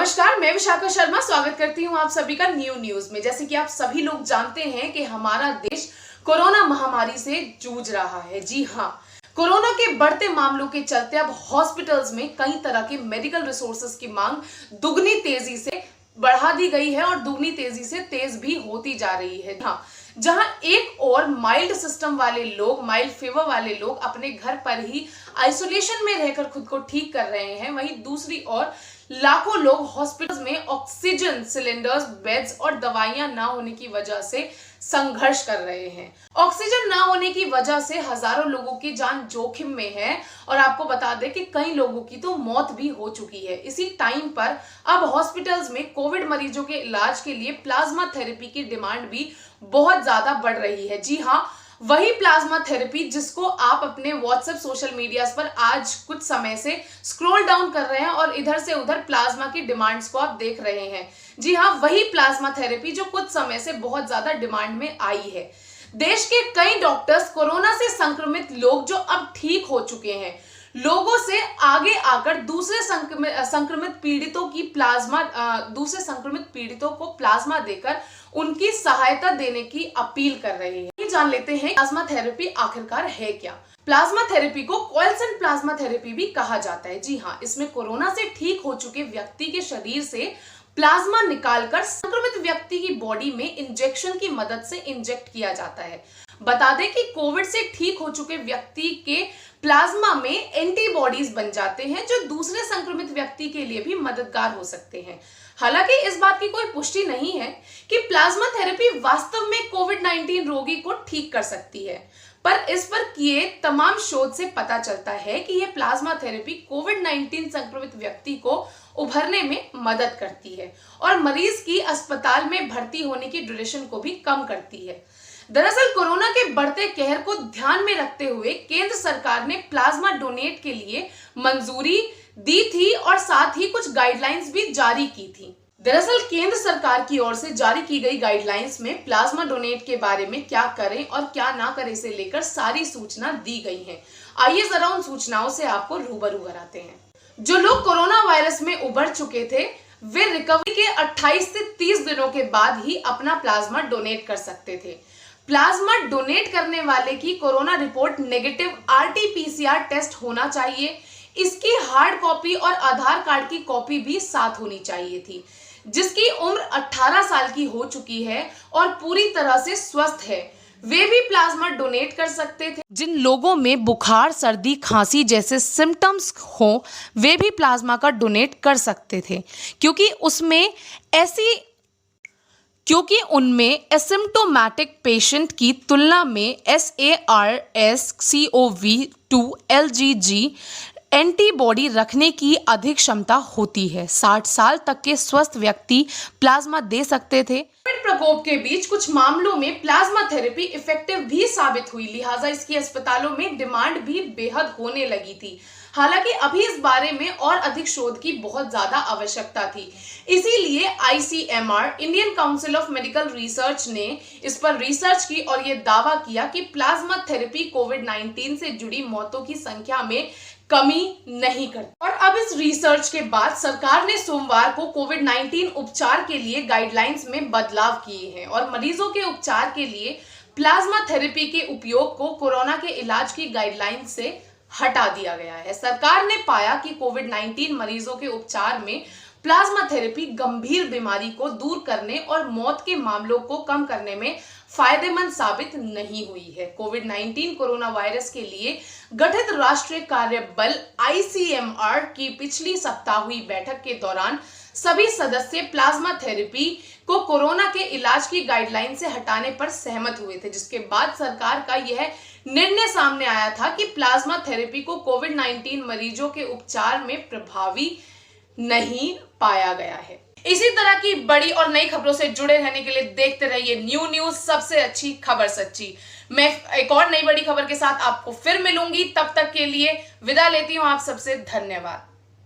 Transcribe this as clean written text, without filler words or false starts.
नमस्कार, मैं विशाखा शर्मा स्वागत करती हूं आप सभी का न्यूज में। जैसे कि आप सभी लोग जानते हैं कि हमारा देश कोरोना महामारी से जूझ रहा है। जी हां, कोरोना के बढ़ते मामलों के चलते अब हॉस्पिटल्स में कई तरह के मेडिकल रिसोर्सेज की मांग दुगनी तेजी से बढ़ा दी गई है और दुगनी तेजी से तेज भी होती जा रही है। हाँ, जहां एक और माइल्ड फीवर वाले लोग अपने घर पर ही आइसोलेशन में रहकर खुद को ठीक कर रहे हैं, वहीं दूसरी ओर लाखों लोग हॉस्पिटल्स में ऑक्सीजन सिलेंडर्स, बेड्स और दवाइयां ना होने की वजह से संघर्ष कर रहे हैं। ऑक्सीजन ना होने की वजह से हजारों लोगों की जान जोखिम में है और आपको बता दें कि कई लोगों की तो मौत भी हो चुकी है। इसी टाइम पर अब हॉस्पिटल्स में कोविड मरीजों के इलाज के लिए प्लाज्मा थेरेपी की डिमांड भी बहुत ज्यादा बढ़ रही है। जी हाँ, वही प्लाज्मा थेरेपी जिसको आप अपने व्हाट्सएप सोशल मीडिया पर आज कुछ समय से स्क्रॉल डाउन कर रहे हैं और इधर से उधर प्लाज्मा की डिमांड्स को आप देख रहे हैं। जी हाँ, वही प्लाज्मा थेरेपी जो कुछ समय से बहुत ज्यादा डिमांड में आई है। देश के कई डॉक्टर्स कोरोना से संक्रमित लोग जो अब ठीक हो चुके हैं, लोगों से आगे आकर दूसरे संक्रमित पीड़ितों को प्लाज्मा देकर उनकी सहायता देने की अपील कर रहे हैं। जान लेते हैं प्लाज्मा थेरेपी आखिरकार है क्या। प्लाज्मा थेरेपी को कोएल्सेंट प्लाज्मा थेरेपी भी कहा जाता है। जी हाँ, इसमें कोरोना से ठीक हो चुके व्यक्ति के शरीर से प्लाज्मा निकालकर संक्रमित व्यक्ति की बॉडी में इंजेक्शन की मदद से इंजेक्ट किया जाता है। बता दें कि कोविड से ठीक हो चुके व्यक्ति के प्लाज्मा में एंटीबॉडीज बन जाते हैं जो दूसरे संक्रमित व्यक्ति के लिए भी मददगार हो सकते हैं। हालांकि इस बात की कोई पुष्टि नहीं है कि प्लाज्मा थेरेपी वास्तव में कोविड-19 रोगी को ठीक कर सकती है, पर इस पर किए तमाम शोध से पता चलता है कि यह प्लाज्मा थेरेपी कोविड-19 संक्रमित व्यक्ति को उभरने में मदद करती है और मरीज की अस्पताल में भर्ती होने की ड्यूरेशन को भी कम करती है। दरअसल कोरोना के बढ़ते कहर को ध्यान में रखते हुए केंद्र सरकार ने प्लाज्मा डोनेट के लिए मंजूरी दी थी और साथ ही कुछ गाइडलाइंस भी जारी की थी। दरअसल केंद्र सरकार की ओर से जारी की गई गाइडलाइंस में प्लाज्मा डोनेट के बारे में क्या करें और क्या ना करें से लेकर सारी सूचना दी गई है। आइए जरा उन सूचनाओं से आपको रूबरू कराते हैं। जो लोग कोरोना वायरस में उबर चुके थे वे रिकवरी के 28 से 30 दिनों के बाद ही अपना प्लाज्मा डोनेट कर सकते थे। प्लाज्मा डोनेट करने वाले की corona report negative RT-PCR test होना चाहिए। इसकी हार्ड कॉपी और आधार कार्ड की कॉपी भी साथ होनी चाहिए थी। जिसकी उम्र 18 साल की हो चुकी है और पूरी तरह से स्वस्थ है, वे भी प्लाज्मा डोनेट कर सकते थे। जिन लोगों में बुखार, सर्दी, खांसी जैसे सिम्टम्स हो वे भी प्लाज्मा का डोनेट कर सकते थे, क्योंकि उनमें एसिम्प्टोमेटिक पेशेंट की तुलना में SARS-CoV-2 IgG एंटीबॉडी रखने की अधिक क्षमता होती है। 60 साल तक के स्वस्थ व्यक्ति प्लाज्मा दे सकते थे। कोविड प्रकोप के बीच कुछ मामलों में प्लाज्मा थेरेपी इफेक्टिव भी साबित हुई, लिहाजा इसकी अस्पतालों में डिमांड भी बेहद होने लगी थी। हालांकि अभी इस बारे में और अधिक शोध की बहुत ज्यादा आवश्यकता थी। इसीलिए ICMR, Indian council of medical research ने इस पर रिसर्च की और यह दावा किया कि प्लाज्मा थेरेपी कोविड-19 से जुड़ी मौतों की संख्या में कमी नहीं करती। और अब इस रिसर्च के बाद सरकार ने सोमवार को कोविड-19 उपचार के लिए गाइडलाइंस में बदलाव किए हैं और मरीजों के उपचार के लिए प्लाज्मा थेरेपी के उपयोग को कोरोना के इलाज की गाइडलाइन से हटा दिया गया है। सरकार ने पाया कि कोविड-19 मरीजों के उपचार में प्लाज्मा थेरेपी गंभीर बीमारी को दूर करने और मौत के मामलों को कम करने में फायदेमंद साबित नहीं हुई है। कोविड-19 कोरोना वायरस के लिए गठित राष्ट्रीय कार्य बल ICMR की पिछली सप्ताह हुई बैठक के दौरान सभी सदस्य प्लाज्मा थेरेपी को कोरोना के इलाज की गाइडलाइन से हटाने पर सहमत हुए थे, जिसके बाद सरकार का यह निर्णय सामने आया था कि प्लाज्मा थेरेपी को कोविड-19 मरीजों के उपचार में प्रभावी नहीं पाया गया है। इसी तरह की बड़ी और नई खबरों से जुड़े रहने के लिए देखते रहिए न्यूज, सबसे अच्छी खबर सच्ची। मैं एक और नई बड़ी खबर के साथ आपको फिर मिलूंगी, तब तक के लिए विदा लेती हूं आप सबसे। धन्यवाद।